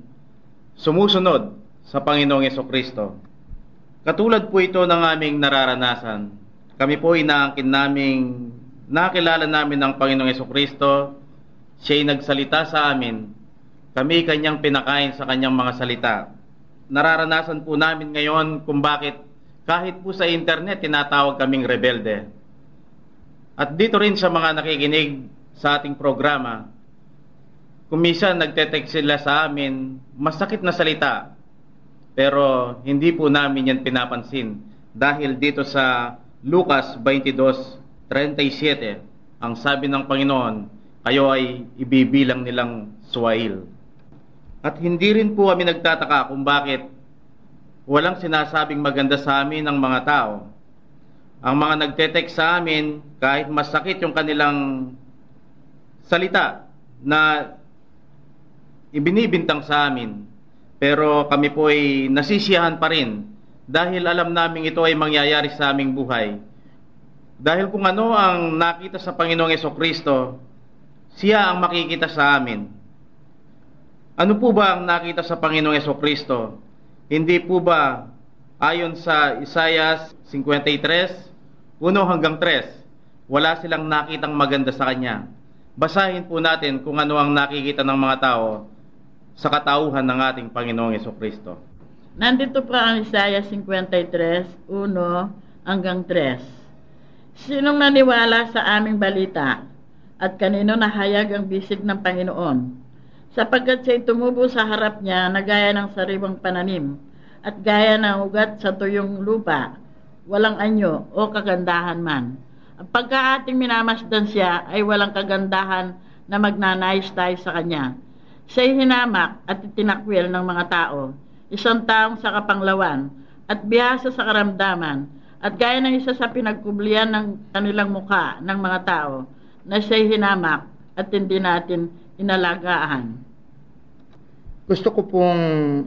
sumusunod sa Panginoong Jesucristo. Katulad po ito ng aming nararanasan. Kami po inaangkin naming nakilala namin ang Panginoong Jesucristo. Siya'y nagsalita sa amin. Kami kanyang pinakain sa kanyang mga salita. Nararanasan po namin ngayon kung bakit kahit po sa internet tinatawag kaming rebelde. At dito rin sa mga nakikinig sa ating programa, kung minsan nagte-text sila sa amin, masakit na salita, pero hindi po namin yan pinapansin. Dahil dito sa Lucas 22:37, ang sabi ng Panginoon, kayo ay ibibilang nilang suwail. At hindi rin po kami nagtataka kung bakit walang sinasabing maganda sa amin ng mga tao. Ang mga nagte-text sa amin, kahit masakit yung kanilang salita na ibinibintang sa amin, pero kami po ay nasisiyahan pa rin dahil alam namin ito ay mangyayari sa aming buhay. Dahil kung ano ang nakita sa Panginoong Jesucristo, siya ang makikita sa amin. Ano po ba ang nakita sa Panginoong Jesucristo? Hindi po ba ayon sa Isaiah 53:1 hanggang 3, wala silang nakitang maganda sa Kanya? Basahin po natin kung ano ang nakikita ng mga tao sa katauhan ng ating Panginoong Jesucristo. Nandito pa ang Isaiah 53:1 hanggang 3. Sinong naniwala sa aming balita at kanino nahayag ang bisig ng Panginoon? Sapagkat siya'y tumubo sa harap niya na gaya ng sariwang pananim at gaya ng ugat sa tuyong lupa, walang anyo o kagandahan man. Pagka ating minamasdan siya ay walang kagandahan na magnanais tayo sa kanya. Siya'y hinamak at itinakwil ng mga tao, isang taong sa kapanglawan at bihasa sa karamdaman, at gaya ng isa sa pinagkublian ng kanilang mukha ng mga tao, na siya'y hinamak at hindi natin inalagaan. Gusto ko pong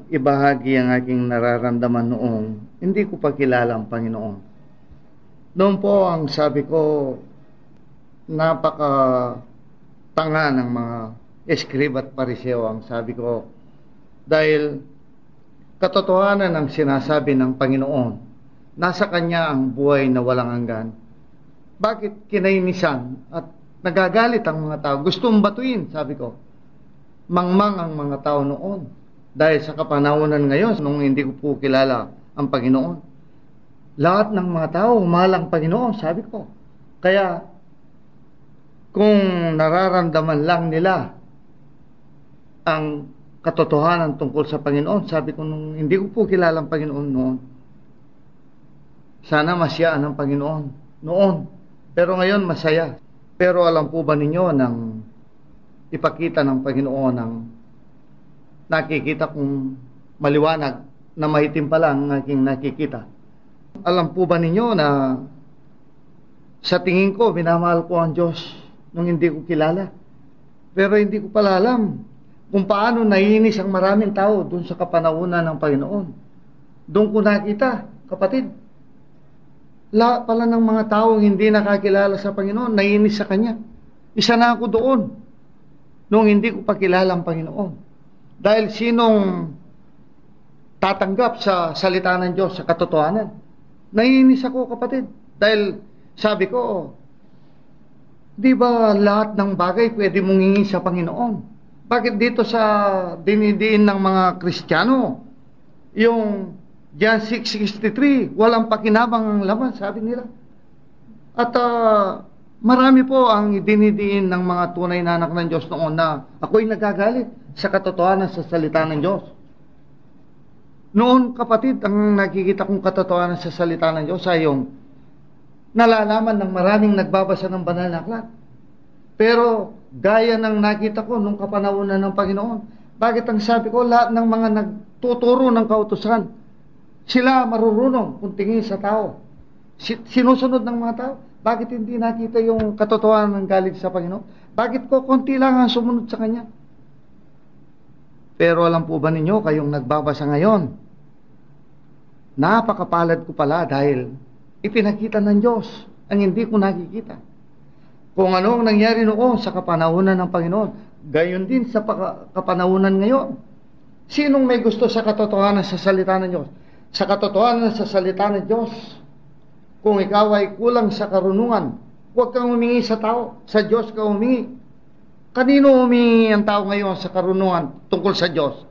ibahagi ang aking nararamdaman noong hindi ko pa kilala ang Panginoon. Noon po ang sabi ko, napaka-tanga ng mga eskrib at pariseo ang sabi ko, dahil katotohanan ang sinasabi ng Panginoon, nasa Kanya ang buhay na walang hanggan. Bakit kinainisan at nagagalit ang mga tao? Gustong batuin, sabi ko. Mangmang ang mga tao noon. Dahil sa kapanahonan ngayon, nung hindi ko po kilala ang Panginoon, lahat ng mga tao umalang Panginoon, sabi ko. Kaya, kung nararamdaman lang nila ang katotohanan tungkol sa Panginoon, sabi ko nung hindi ko po kilala ang Panginoon noon, sana masiyaan ang Panginoon noon. Pero ngayon masaya. Pero alam po ba ninyo nang ipakita ng Panginoon ang nakikita kong maliwanag na mahitim pa lang ang aking nakikita? Alam po ba ninyo na sa tingin ko minamahal ko ang Diyos nung hindi ko kilala? Pero hindi ko pala alam kung paano naiinis ang maraming tao doon sa kapanahunan ng Panginoon. Doon ko nakita, kapatid, lahat pala ng mga taong hindi nakakilala sa Panginoon, naiinis sa Kanya. Isa na ako doon, nung hindi ko pa kilala ang Panginoon. Dahil sinong tatanggap sa salita ng Diyos, sa katotohanan, naiinis ako, kapatid. Dahil sabi ko, di ba lahat ng bagay pwede mong hingin sa Panginoon? Bakit dito sa dinidiin ng mga Kristiyano, yung John 6:63, walang pakinabang ang laman, sabi nila. At marami po ang dinidiin ng mga tunay na anak ng Diyos noon na ako'y nagagalit sa katotohanan sa salita ng Diyos. Noon, kapatid, ang nakikita kong katotohanan sa salita ng Diyos ay yung nalalaman ng maraming nagbabasa ng banal na aklat. Pero gaya ng nakita ko nung kapanahunan ng Panginoon, bakit ang sabi ko, lahat ng mga nagtuturo ng kautusan, sila marurunong kung tingin sa tao. Sinusunod ng mga tao. Bakit hindi nakita yung katotohanan ng galing sa Panginoon? Bakit ko konti lang ang sumunod sa Kanya? Pero alam po ba ninyo, kayong nagbabasa ngayon, napakapalad ko pala dahil ipinakita ng Diyos ang hindi ko nakikita. Kung ano ang nangyari noon sa kapanahunan ng Panginoon, gayon din sa kapanahunan ngayon. Sinong may gusto sa katotohanan sa salita ng Diyos? Sa katotohanan sa salita ng Diyos, kung ikaw ay kulang sa karunungan, huwag kang humingi sa tao, sa Diyos ka humingi. Kanino humingi ang tao ngayon sa karunungan tungkol sa Diyos?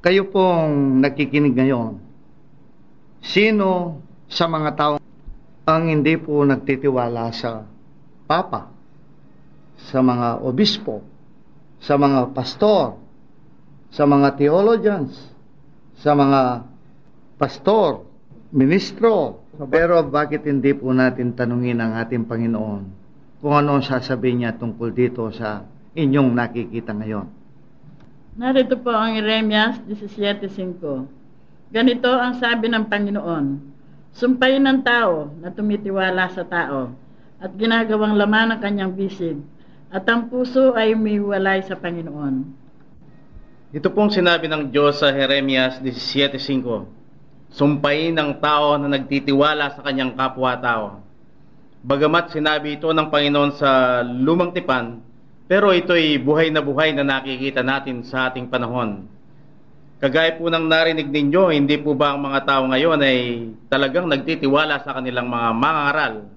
Kayo pong nakikinig ngayon, sino sa mga tao ang hindi po nagtitiwala sa Papa, sa mga obispo, sa mga pastor, sa mga theologians, sa mga pastor, ministro? Pero bakit hindi po natin tanungin ang ating Panginoon kung ano ang sasabihin niya tungkol dito sa inyong nakikita ngayon? Narito po ang Jeremias 17:5. Ganito ang sabi ng Panginoon, sumpayin ng tao na tumitiwala sa tao at ginagawang laman ng kanyang bisig at ang puso ay umiwalay sa Panginoon. Ito pong sinabi ng Diyos sa Jeremias 17:5. Sumpayin ng tao na nagtitiwala sa kanyang kapwa-tao. Bagamat sinabi ito ng Panginoon sa lumang tipan, pero ito'y buhay na nakikita natin sa ating panahon. Kagaya po ng narinig ninyo, hindi po ba ang mga tao ngayon ay talagang nagtitiwala sa kanilang mga mangangaral?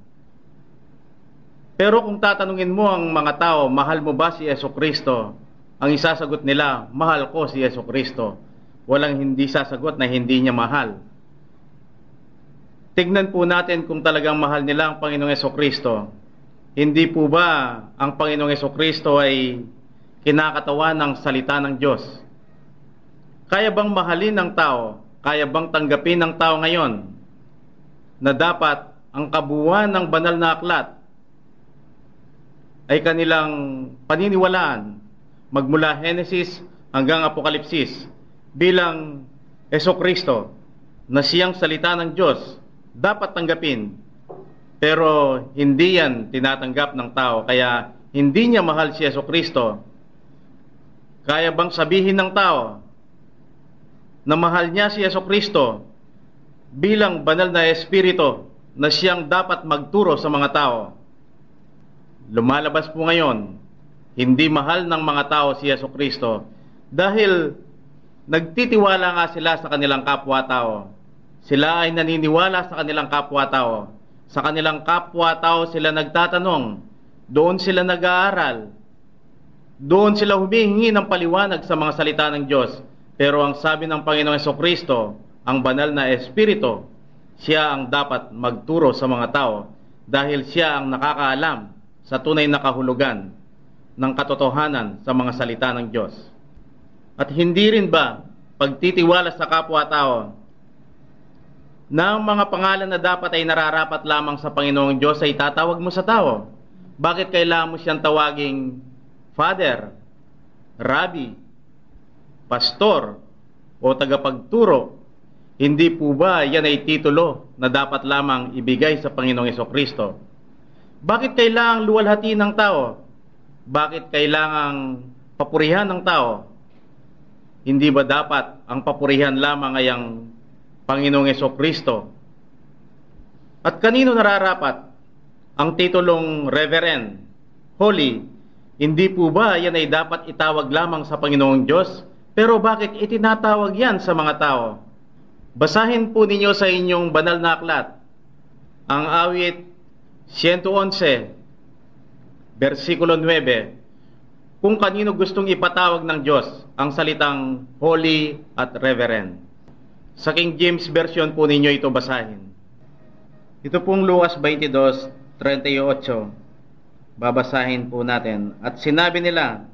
Pero kung tatanungin mo ang mga tao, mahal mo ba si Jesucristo? Ang isasagot nila, mahal ko si Jesucristo. Walang hindi sasagot na hindi niya mahal. Tignan po natin kung talagang mahal nila ang Panginoong Jesucristo. Hindi po ba ang Panginoong Jesucristo ay kinakatawan ng salita ng Diyos? Kaya bang mahalin ng tao? Kaya bang tanggapin ng tao ngayon na dapat ang kabuuan ng banal na aklat ay kanilang paniniwalaan magmula Genesis hanggang Apokalipsis bilang Jesucristo na siyang salita ng Diyos dapat tanggapin, pero hindi yan tinatanggap ng tao, kaya hindi niya mahal si Jesucristo. Kaya bang sabihin ng tao na mahal niya si Jesucristo bilang banal na espiritu na siyang dapat magturo sa mga tao? Lumalabas po ngayon, hindi mahal ng mga tao si Jesucristo dahil nagtitiwala nga sila sa kanilang kapwa-tao. Sila ay naniniwala sa kanilang kapwa-tao. Sa kanilang kapwa-tao sila nagtatanong, doon sila nag-aaral, doon sila humihingi ng paliwanag sa mga salita ng Diyos. Pero ang sabi ng Panginoong Jesucristo, ang banal na espiritu, siya ang dapat magturo sa mga tao dahil siya ang nakakaalam sa tunay na kahulugan ng katotohanan sa mga salita ng Diyos. At hindi rin ba pagtitiwala sa kapwa-tao na ang mga pangalan na dapat ay nararapat lamang sa Panginoong Diyos ay tatawag mo sa tao? Bakit kailangan mo siyang tawaging Father, Rabbi, Pastor, o tagapagturo? Hindi po ba yan ay titulo na dapat lamang ibigay sa Panginoong Jesucristo? Bakit kailangang luwalhati ng tao? Bakit kailangang papurihan ng tao? Hindi ba dapat ang papurihan lamang ay ang Panginoong Jesucristo? At kanino nararapat ang titulong Reverend, Holy? Hindi po ba yan ay dapat itawag lamang sa Panginoong Diyos? Pero bakit itinatawag yan sa mga tao? Basahin po ninyo sa inyong banal na aklat ang awit 111, versikulo 9, kung kanino gustong ipatawag ng Diyos ang salitang Holy at Reverend. Sa King James Version po ninyo ito basahin. Ito pong Lucas 22:38. Babasahin po natin. At sinabi nila,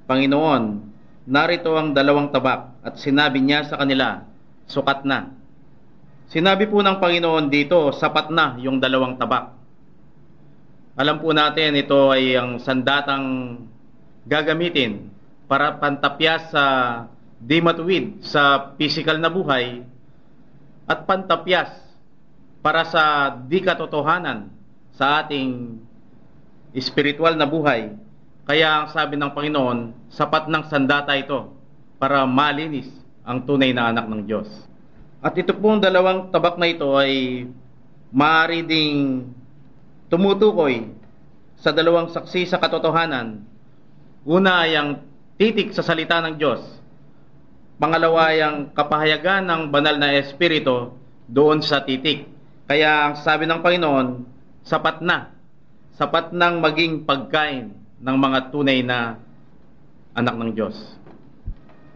Panginoon, narito ang 2 tabak, at sinabi niya sa kanila, sukat na. Sinabi po ng Panginoon dito, sapat na yung 2 tabak. Alam po natin, ito ay ang sandatang gagamitin para pantapyas sa di matuwid sa physical na buhay at pantapyas para sa di katotohanan sa ating spiritual na buhay. Kaya ang sabi ng Panginoon, sapat ng sandata ito para malinis ang tunay na anak ng Diyos. At ito pong 2 tabak na ito ay maaari ding tumutukoy sa 2 saksi sa katotohanan. Una ay ang titik sa salita ng Diyos. Pangalawa ay ang kapahayagan ng banal na espiritu doon sa titik. Kaya ang sabi ng Panginoon, sapat na. Sapat nang maging pagkain ng mga tunay na anak ng Diyos.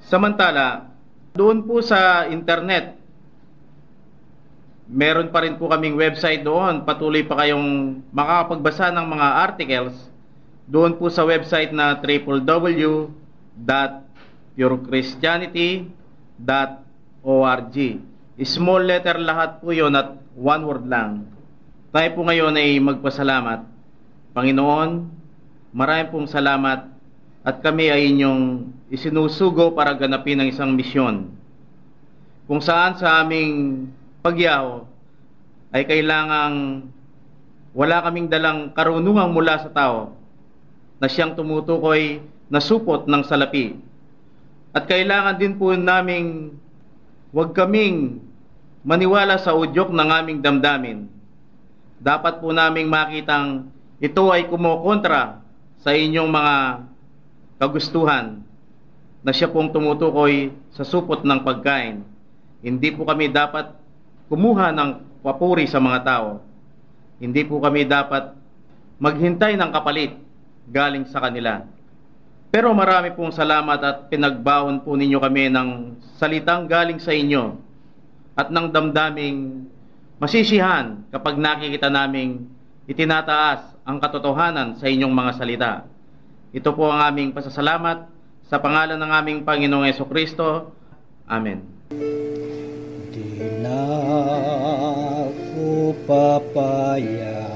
Samantala, doon po sa internet, meron pa rin po kaming website doon. Patuloy pa kayong makakapagbasa ng mga articles doon po sa website na www.purechristianity.org. Small letter lahat po yun at one word lang. Tayo po ngayon ay magpasalamat. Panginoon, maraming pong salamat at kami ay inyong isinusugo para ganapin ang isang misyon. Kung saan sa aming pagyaw ay kailangang wala kaming dalang karunungan mula sa tao na siyang tumutukoy na supot ng salapi. At kailangan din po naming huwag kaming maniwala sa udyok ng aming damdamin. Dapat po naming makitang ito ay kumokontra sa inyong mga kagustuhan na siya pong tumutukoy sa supot ng pagkain. Hindi po kami dapat kumuha ng papuri sa mga tao. Hindi po kami dapat maghintay ng kapalit galing sa kanila. Pero marami pong salamat at pinagbaon po ninyo kami ng salitang galing sa inyo at ng damdaming masisihan kapag nakikita naming itinataas ang katotohanan sa inyong mga salita. Ito po ang aming pasasalamat sa pangalan ng aming Panginoong Jesucristo. Amen. Di na ako papayag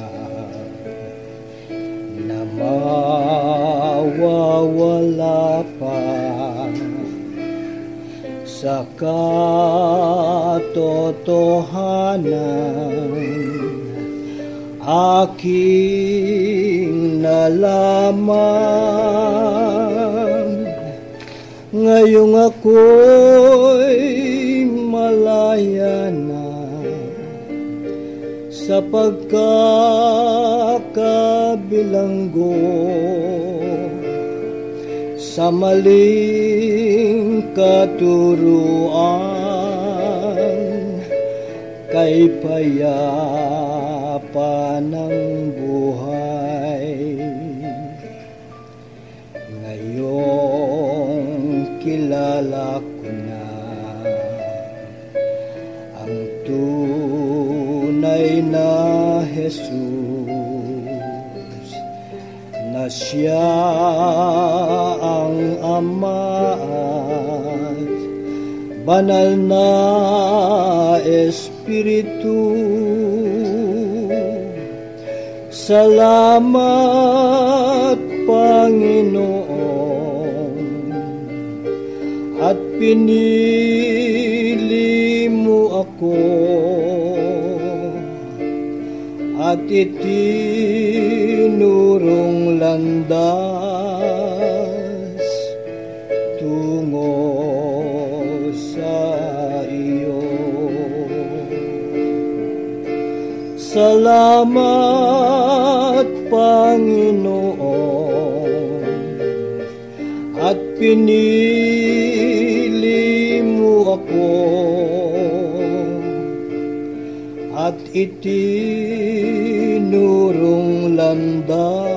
na mawawala pa sa katotohanan aking nalaman. Ngayong ako'y malaya na sa pagkakabilanggo sa maling katuruan kay payapa ng buhay. Ngayong kilala ko na ang tunay na Jesus, na siya ang Ama at banal na Espiritu. Salamat, Panginoon, at pinili mo ako at itinurong landas tungo sa iyo. Salamat, Panginoon, at pinili mo ako at itinurong landas